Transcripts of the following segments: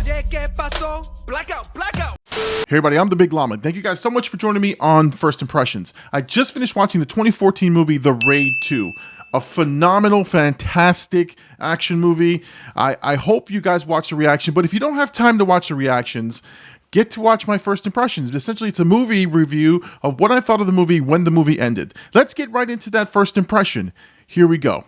Hey everybody, I'm the Big Llama. Thank you guys so much for joining me on First Impressions. I just finished watching the 2014 movie The Raid 2. A phenomenal, fantastic action movie. I hope you guys watch the reaction, but if you don't have time to watch the reactions, get to watch my first impressions. Essentially, it's a movie review of what I thought of the movie when the movie ended. Let's get right into that first impression. Here we go.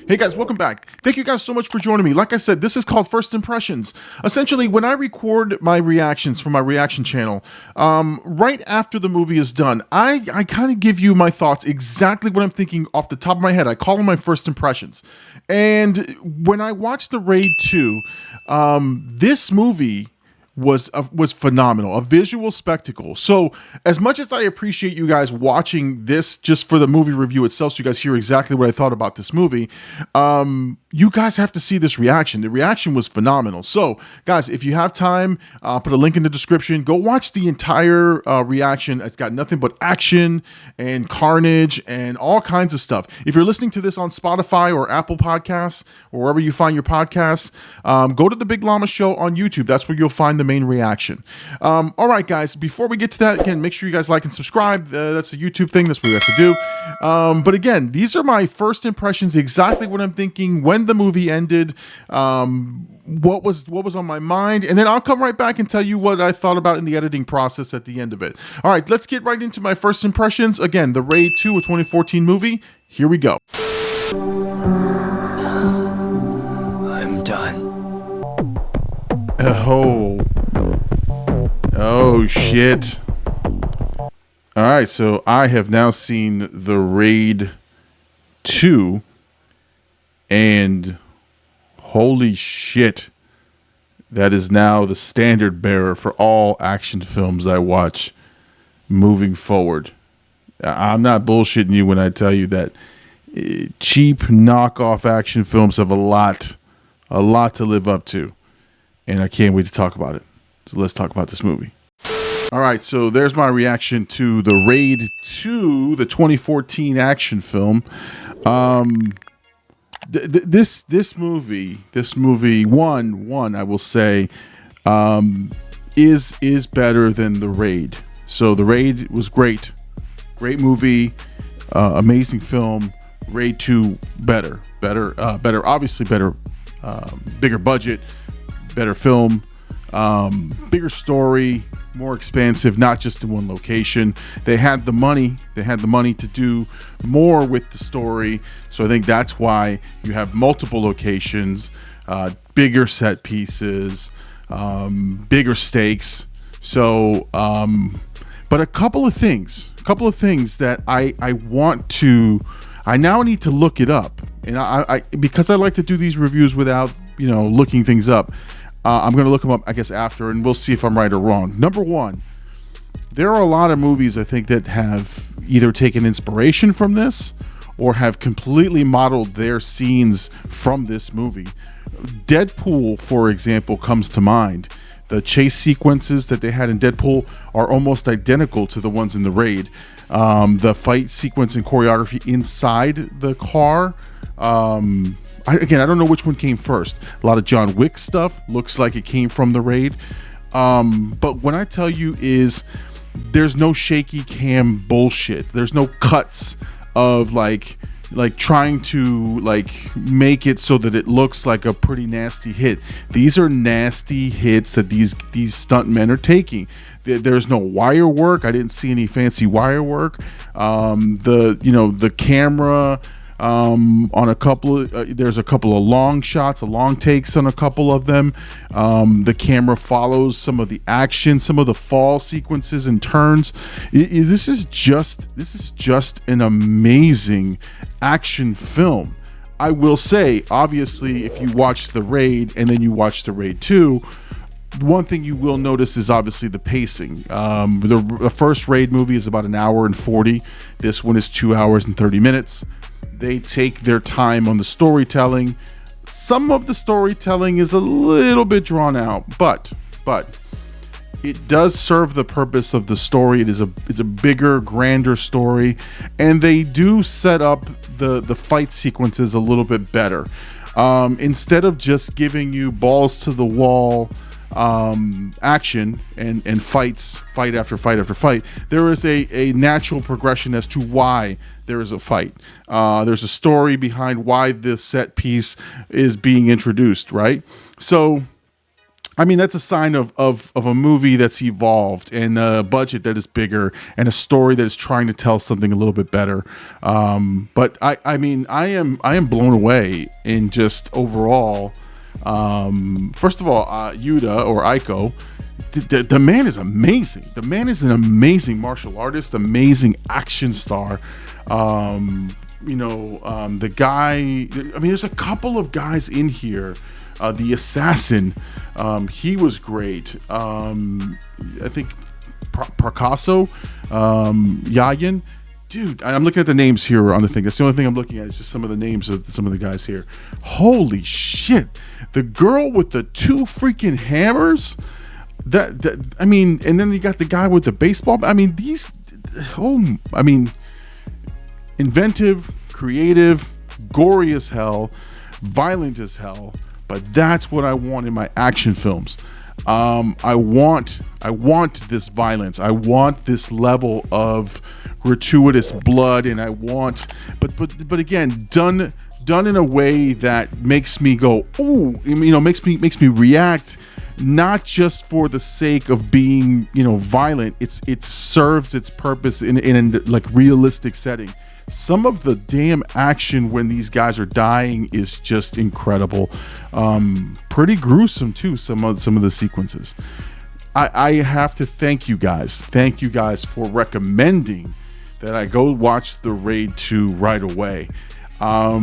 Hey guys, welcome back. Thank you guys so much for joining me. Like I said, this is called First Impressions. Essentially, when I record my reactions for my reaction channel, right after the movie is done, I kind of give you my thoughts, exactly what I'm thinking off the top of my head. I call them my first impressions. And when I watched The Raid 2, this movie was phenomenal, a visual spectacle. So as much as I appreciate you guys watching this just for the movie review itself, so you guys hear exactly what I thought about this movie, you guys have to see this reaction. The reaction was phenomenal. So guys, if you have time, put a link in the description. Go watch the entire reaction. It's got nothing but action and carnage and all kinds of stuff. If you're listening to this on Spotify or Apple Podcasts or wherever you find your podcasts, go to The Big Llama Show on YouTube. That's where you'll find the main reaction. All right, guys, before we get to that, again, make sure you guys like and subscribe. That's a YouTube thing. That's what we have to do. But again, these are my first impressions, exactly what I'm thinking when the movie ended, what was on my mind, and then I'll come right back and tell you what I thought about in the editing process at the end of it. All right, let's get right into my first impressions. Again, The Raid 2, a 2014 movie. Here we go. I'm done. Oh shit. All right, so I have now seen The Raid 2, and holy shit, that is now the standard bearer for all action films I watch moving forward. I'm not bullshitting you when I tell you that cheap knockoff action films have a lot to live up to, and I can't wait to talk about it. So let's talk about this movie. All right, so there's my reaction to The Raid 2, the 2014 action film. This movie, one, I will say, is better than The Raid. So The Raid was great movie, amazing film. Raid 2 better, obviously better, bigger budget, better film, bigger story, more expansive, not just in one location. They had the money to do more with the story. So I think that's why you have multiple locations, bigger set pieces, bigger stakes. So, but a couple of things that I now need to look it up. And I because I like to do these reviews without, looking things up. I'm going to look them up, I guess, after, and we'll see if I'm right or wrong. Number one, there are a lot of movies, I think, that have either taken inspiration from this or have completely modeled their scenes from this movie. Deadpool, for example, comes to mind. The chase sequences that they had in Deadpool are almost identical to the ones in The Raid. The fight sequence and choreography inside the car, I don't know which one came first. A lot of John Wick stuff looks like it came from The Raid. But when I tell you is there's no shaky cam bullshit. There's no cuts of like trying to make it so that it looks like a pretty nasty hit. These are nasty hits that these stuntmen are taking. There's no wire work. I didn't see any fancy wire work. The camera, on a couple of there's a couple of long shots, long takes on a couple of them. The camera follows some of the action, some of the fall sequences and turns. This is just an amazing action film. I will say, obviously, if you watch The Raid and then you watch The Raid 2, one thing you will notice is obviously the pacing. The first Raid movie is about 1 hour and 40. This one is 2 hours and 30 minutes. They take their time on the storytelling. Some of the storytelling is a little bit drawn out, but it does serve the purpose of the story. It is a bigger, grander story, and they do set up the fight sequences a little bit better. Instead of just giving you balls to the wall action and fight after fight after fight, there is a natural progression as to why there is a fight. There's a story behind why this set piece is being introduced, right? So, I mean, that's a sign of a movie that's evolved and a budget that is bigger and a story that is trying to tell something a little bit better. But I mean, I am blown away in just overall. First of all, Yuda or Aiko, the man is amazing. The man is an amazing martial artist, amazing action star. The guy, I mean, there's a couple of guys in here. The assassin, he was great. I think Picasso, Yayan. Dude, I'm looking at the names here on the thing. That's the only thing I'm looking at is just some of the names of some of the guys here. Holy shit. The girl with the 2 freaking hammers. I mean, and then you got the guy with the baseball. I mean, inventive, creative, gory as hell, violent as hell. But that's what I want in my action films. I want this violence. I want this level of gratuitous blood, and I want, but again, done in a way that makes me go, ooh, makes me react, not just for the sake of being, violent. It serves its purpose in a like realistic setting. Some of the damn action when these guys are dying is just incredible. Pretty gruesome too, some of the sequences. I have to thank you guys. Thank you guys for recommending that I go watch The Raid 2 right away. I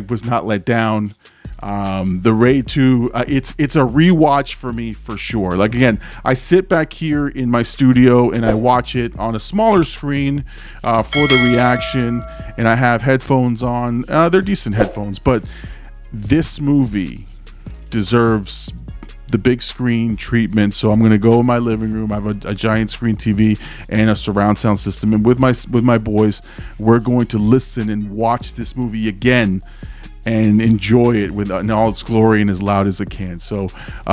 was not let down. The Raid 2, it's a rewatch for me for sure. Like, again, I sit back here in my studio and I watch it on a smaller screen for the reaction, and I have headphones on. They're decent headphones, but this movie deserves the big screen treatment. So I'm going to go in my living room. I have a giant screen TV and a surround sound system, and with my boys, we're going to listen and watch this movie again and enjoy it in all its glory and as loud as it can. So 5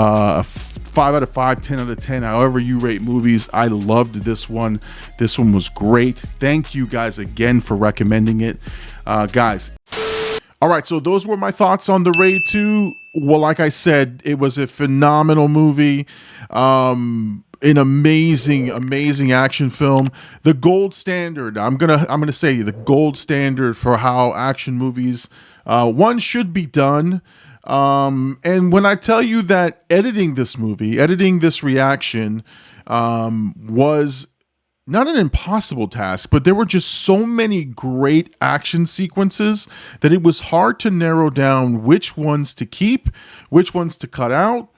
out of 5, 10 out of 10, however you rate movies. I loved this one. This one was great. Thank you guys again for recommending it. Guys. All right, so those were my thoughts on The Raid 2. Well, like I said, it was a phenomenal movie. An amazing action film. The gold standard. I'm gonna say the gold standard for how action movies one should be done. And when I tell you that editing this reaction was not an impossible task, but there were just so many great action sequences that it was hard to narrow down which ones to keep, which ones to cut out.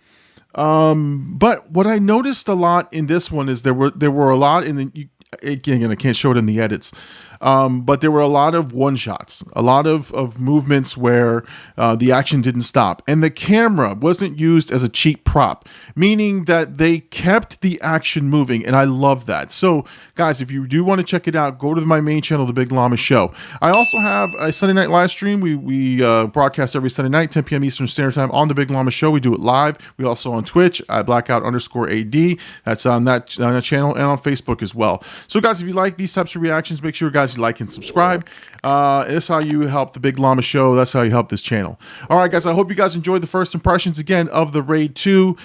But what I noticed a lot in this one is there were a lot again, I can't show it in the edits. But there were a lot of one shots, a lot of movements where the action didn't stop, and the camera wasn't used as a cheap prop, meaning that they kept the action moving, and I love that. So guys, if you do want to check it out, go to my main channel, The Big Llama Show. I also have a Sunday night live stream. We broadcast every Sunday night, 10 p.m. Eastern Standard Time on The Big Llama Show. We do it live. We also on Twitch at blackout_AD. That's on that channel, and on Facebook as well. So guys, if you like these types of reactions, make sure guys you like and subscribe. That's how you help The Big Llama Show. That's how you help this channel. All right, guys, I hope you guys enjoyed the first impressions again of The Raid 2.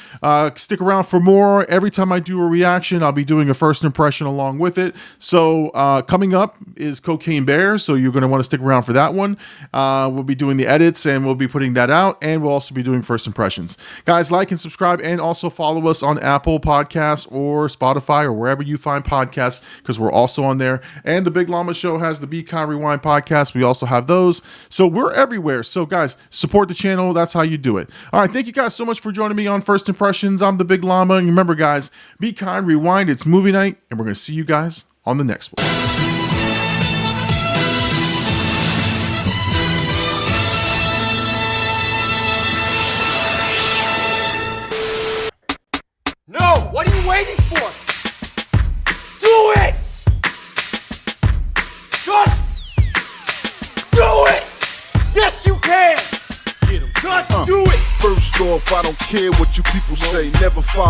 Stick around for more. Every time I do a reaction, I'll be doing a first impression along with it. So coming up is Cocaine Bear, so you're going to want to stick around for that one. We'll be doing the edits, and we'll be putting that out, and we'll also be doing first impressions. Guys, like and subscribe, and also follow us on Apple Podcasts or Spotify or wherever you find podcasts, because we're also on there. And The Big Llama Show has the Be Kind Rewind podcast. We also have those. So we're everywhere. So guys, support the channel. That's how you do it. All right. Thank you guys so much for joining me on First Impressions. I'm the Big Llama. And remember, guys, be kind, rewind. It's movie night, and we're going to see you guys on the next one. No! First off, I don't care what you people say. Never follow